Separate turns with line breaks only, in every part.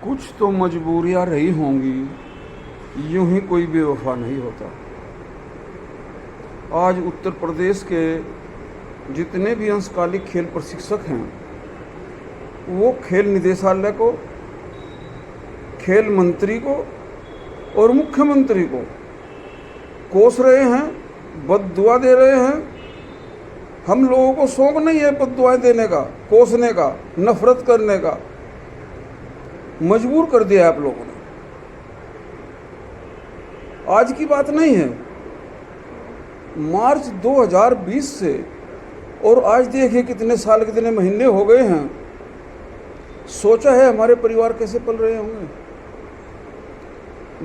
कुछ तो मजबूरियां रही होंगी, यूं ही कोई बेवफा नहीं होता। आज उत्तर प्रदेश के जितने भी अंशकालिक खेल प्रशिक्षक हैं वो खेल निदेशालय को, खेल मंत्री को और मुख्यमंत्री को कोस रहे हैं, बद्दुआ दे रहे हैं। हम लोगों को शौक नहीं है बद्दुआएं देने का, कोसने का, नफरत करने का। मजबूर कर दिया आप लोगों ने। आज की बात नहीं है, मार्च 2020 से और आज देखिए कितने साल, कितने महीने हो गए हैं। सोचा है हमारे परिवार कैसे पल रहे होंगे।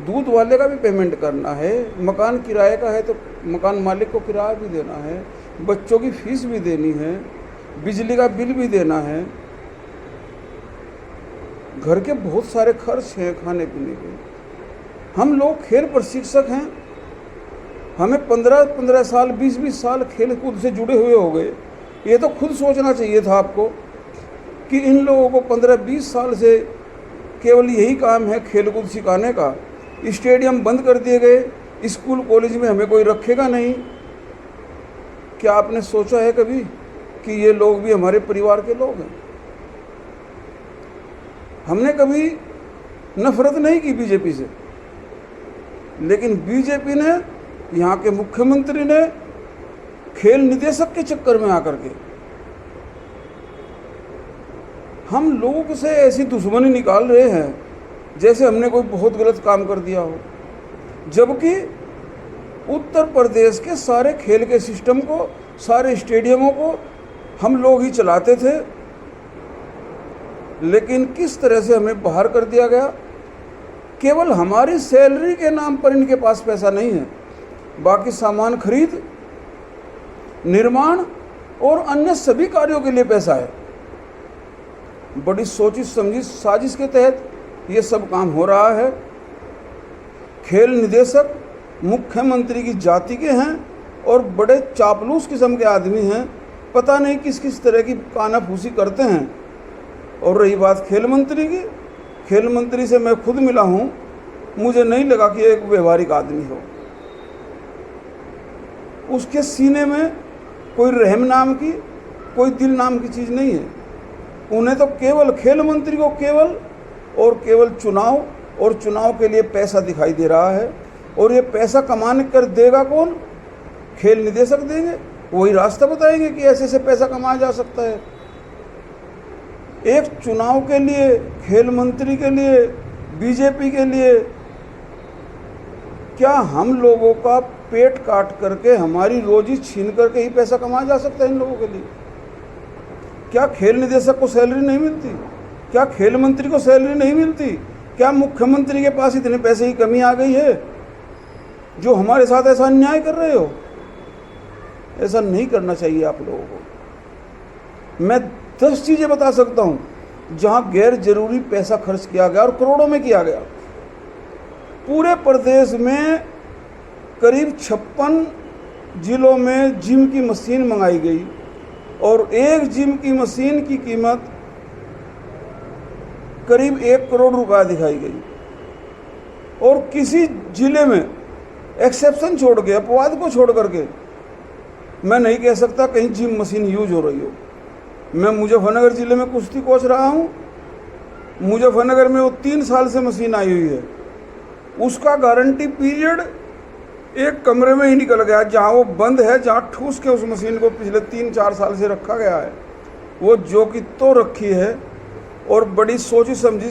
दूध वाले का भी पेमेंट करना है, मकान किराए का है तो मकान मालिक को किराया भी देना है, बच्चों की फीस भी देनी है, बिजली का बिल भी देना है, घर के बहुत सारे खर्च हैं खाने पीने के। हम लोग खेल प्रशिक्षक हैं, हमें 15-15 साल, 20-20 साल खेल कूद से जुड़े हुए हो गए। ये तो खुद सोचना चाहिए था आपको कि इन लोगों को 15-20 साल से केवल यही काम है खेल कूद सिखाने का। स्टेडियम बंद कर दिए गए, स्कूल कॉलेज में हमें कोई रखेगा नहीं। क्या आपने सोचा है कभी कि ये लोग भी हमारे परिवार के लोग हैं? हमने कभी नफरत नहीं की बीजेपी से, लेकिन बीजेपी ने, यहाँ के मुख्यमंत्री ने खेल निदेशक के चक्कर में आकर के हम लोगों से ऐसी दुश्मनी निकाल रहे हैं जैसे हमने कोई बहुत गलत काम कर दिया हो। जबकि उत्तर प्रदेश के सारे खेल के सिस्टम को, सारे स्टेडियमों को हम लोग ही चलाते थे, लेकिन किस तरह से हमें बाहर कर दिया गया। केवल हमारी सैलरी के नाम पर इनके पास पैसा नहीं है, बाकी सामान खरीद, निर्माण और अन्य सभी कार्यों के लिए पैसा है। बड़ी सोची समझी साजिश के तहत ये सब काम हो रहा है। खेल निदेशक मुख्यमंत्री की जाति के हैं और बड़े चापलूस किस्म के आदमी हैं, पता नहीं किस किस तरह की कानाफूसी करते हैं। और रही बात खेल मंत्री की, खेल मंत्री से मैं खुद मिला हूँ, मुझे नहीं लगा कि एक व्यवहारिक आदमी हो। उसके सीने में कोई रहम नाम की, कोई दिल नाम की चीज़ नहीं है। उन्हें तो केवल खेल मंत्री को केवल चुनाव और चुनाव के लिए पैसा दिखाई दे रहा है। और ये पैसा कमाने कर देगा कौन? खेल निदेशक देंगे, वही रास्ता बताएंगे कि ऐसे से पैसा कमाया जा सकता है। एक चुनाव के लिए, खेल मंत्री के लिए, बीजेपी के लिए क्या हम लोगों का पेट काट करके, हमारी रोजी छीन करके ही पैसा कमाया जा सकता है इन लोगों के लिए? क्या खेल निदेशक को सैलरी नहीं मिलती? क्या खेल मंत्री को सैलरी नहीं मिलती? क्या मुख्यमंत्री के पास इतने पैसे की कमी आ गई है जो हमारे साथ ऐसा अन्याय कर रहे हो? ऐसा नहीं करना चाहिए आप लोगों को। मैं 10 चीज़ें बता सकता हूँ जहाँ गैर जरूरी पैसा खर्च किया गया और करोड़ों में किया गया। पूरे प्रदेश में करीब 56 जिलों में जिम की मशीन मंगाई गई और एक जिम की मशीन की कीमत करीब 1 करोड़ रुपया दिखाई गई। और किसी जिले में एक्सेप्शन छोड़ के, अपवाद को छोड़ करके, मैं नहीं कह सकता कहीं जिम मशीन यूज हो रही हो। मैं मुजफ्फरनगर ज़िले में कुश्ती कोच रहा हूँ। मुजफ्फरनगर में वो 3 साल से मशीन आई हुई है, उसका गारंटी पीरियड एक कमरे में ही निकल गया। जहाँ वो बंद है, जहाँ ठूस के उस मशीन को पिछले 3-4 साल से रखा गया है, वो जो कि तो रखी है और बड़ी सोची समझी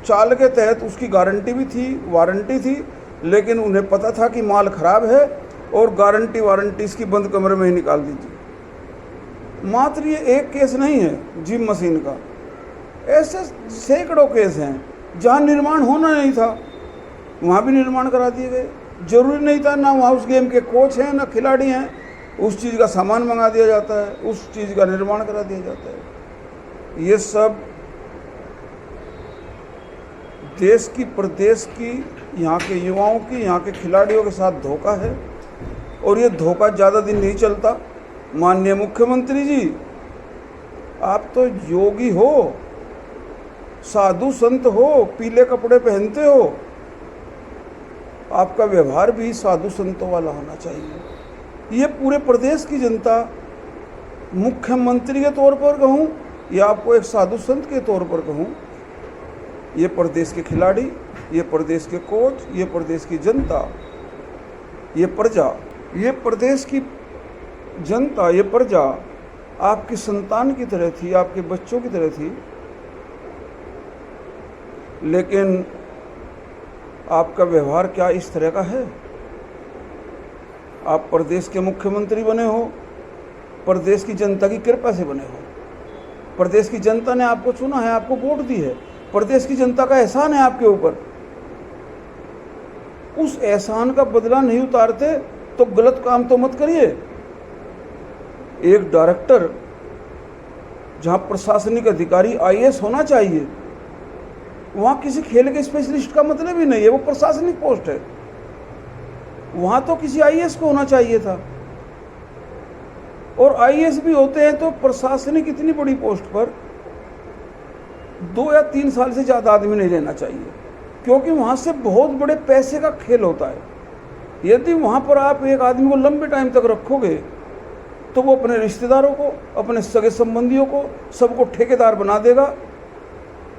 चाल के तहत उसकी गारंटी भी थी, वारंटी थी, लेकिन उन्हें पता था कि माल ख़राब है और गारंटी वारंटी इसकी बंद कमरे में ही निकाल दीजिए। मात्र ये एक केस नहीं है जिम मशीन का, ऐसे सैकड़ों केस हैं जहाँ निर्माण होना नहीं था, वहाँ भी निर्माण करा दिए गए। जरूरी नहीं था, ना वहाँ उस गेम के कोच हैं, ना खिलाड़ी हैं, उस चीज़ का सामान मंगा दिया जाता है, उस चीज़ का निर्माण करा दिया जाता है। ये सब देश की, प्रदेश की, यहाँ के युवाओं की, यहाँ के खिलाड़ियों के साथ धोखा है और ये धोखा ज़्यादा दिन नहीं चलता। माननीय मुख्यमंत्री जी, आप तो योगी हो, साधु संत हो, पीले कपड़े पहनते हो, आपका व्यवहार भी साधु संतों वाला होना चाहिए। ये पूरे प्रदेश की जनता, मुख्यमंत्री के तौर पर कहूँ या आपको एक साधु संत के तौर पर कहूँ, ये प्रदेश के खिलाड़ी, ये प्रदेश के कोच, ये प्रदेश की जनता, ये प्रजा, ये प्रदेश की जनता, ये प्रजा आपकी संतान की तरह थी, आपके बच्चों की तरह थी। लेकिन आपका व्यवहार क्या इस तरह का है? आप प्रदेश के मुख्यमंत्री बने हो, प्रदेश की जनता की कृपा से बने हो, प्रदेश की जनता ने आपको चुना है, आपको वोट दी है, प्रदेश की जनता का एहसान है आपके ऊपर। उस एहसान का बदला नहीं उतारते तो गलत काम तो मत करिए। एक डायरेक्टर, जहां प्रशासनिक अधिकारी आईएएस होना चाहिए, वहां किसी खेल के स्पेशलिस्ट का मतलब ही नहीं है, वो प्रशासनिक पोस्ट है। वहां तो किसी आईएएस को होना चाहिए था। और आईएएस भी होते हैं तो प्रशासनिक इतनी बड़ी पोस्ट पर 2 या 3 साल से ज़्यादा आदमी नहीं रहना चाहिए, क्योंकि वहाँ से बहुत बड़े पैसे का खेल होता है। यदि वहाँ पर आप एक आदमी को लंबे टाइम तक रखोगे तो वो अपने रिश्तेदारों को, अपने सगे संबंधियों को, सबको ठेकेदार बना देगा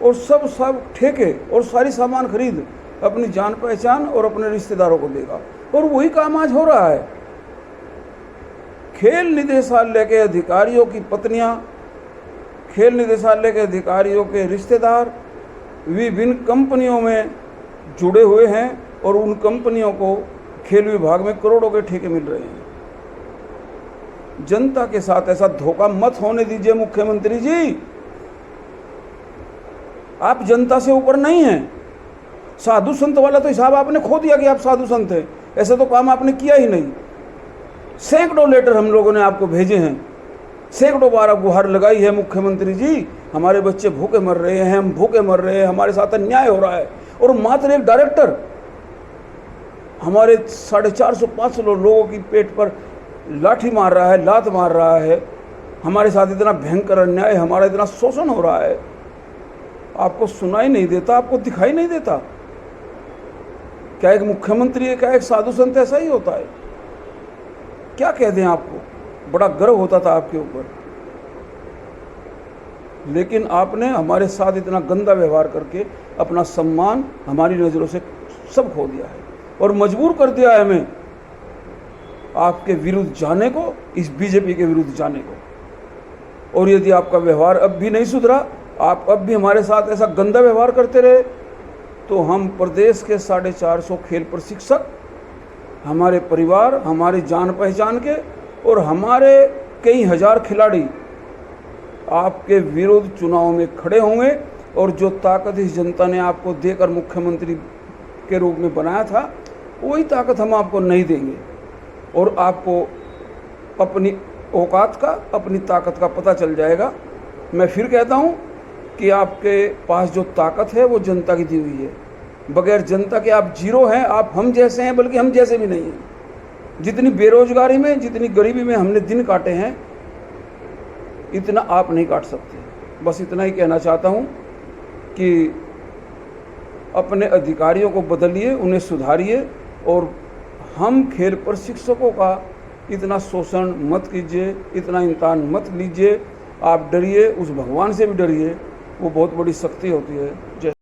और सब ठेके और सारी सामान खरीद अपनी जान पहचान और अपने रिश्तेदारों को देगा। और वही काम आज हो रहा है। खेल निदेशालय के अधिकारियों की पत्नियां, खेल निदेशालय के अधिकारियों के रिश्तेदार विभिन्न कंपनियों में जुड़े हुए हैं और उन कंपनियों को खेल विभाग में करोड़ों के ठेके मिल रहे हैं। जनता के साथ ऐसा धोखा मत होने दीजिए मुख्यमंत्री जी। आप जनता से ऊपर नहीं हैं। साधु संत वाला तो हिसाब आपने खो दिया कि आप साधु संत हैं। ऐसा तो काम आपने किया ही नहीं। सैकड़ों लेटर हम लोगों ने आपको भेजे हैं, सैकड़ों बार आप गुहार लगाई है मुख्यमंत्री जी, हमारे बच्चे भूखे मर रहे हैं, हम भूखे मर रहे हैं, हमारे साथ अन्याय हो रहा है। और मात्र एक डायरेक्टर हमारे 450-500 लोगों की पेट पर लाठी मार रहा है, लात मार रहा है। हमारे साथ इतना भयंकर अन्याय, हमारा इतना शोषण हो रहा है, आपको सुनाई नहीं देता, आपको दिखाई नहीं देता। क्या एक मुख्यमंत्री है, क्या एक साधु संत ऐसा ही होता है? क्या कह दें आपको, बड़ा गर्व होता था आपके ऊपर। लेकिन आपने हमारे साथ इतना गंदा व्यवहार करके अपना सम्मान हमारी नज़रों से सब खो दिया है और मजबूर कर दिया है हमें आपके विरुद्ध जाने को, इस बीजेपी के विरुद्ध जाने को। और यदि आपका व्यवहार अब भी नहीं सुधरा, आप अब भी हमारे साथ ऐसा गंदा व्यवहार करते रहे, तो हम प्रदेश के 450 खेल प्रशिक्षक, हमारे परिवार, हमारी जान पहचान के और हमारे कई हजार खिलाड़ी आपके विरुद्ध चुनाव में खड़े होंगे। और जो ताकत इस जनता ने आपको देकर मुख्यमंत्री के रूप में बनाया था, वही ताकत हम आपको नहीं देंगे। और आपको अपनी औकात का, अपनी ताकत का पता चल जाएगा। मैं फिर कहता हूँ कि आपके पास जो ताकत है वो जनता की दी हुई है। बगैर जनता के आप जीरो हैं, आप हम जैसे हैं, बल्कि हम जैसे भी नहीं हैं। जितनी बेरोजगारी में, जितनी गरीबी में हमने दिन काटे हैं, इतना आप नहीं काट सकते। बस इतना ही कहना चाहता हूँ कि अपने अधिकारियों को बदलिए, उन्हें सुधारिए और हम खेल प्रशिक्षकों का इतना शोषण मत कीजिए, इतना इम्तिहान मत लीजिए। आप डरिए, उस भगवान से भी डरिए, वो बहुत बड़ी शक्ति होती है। जय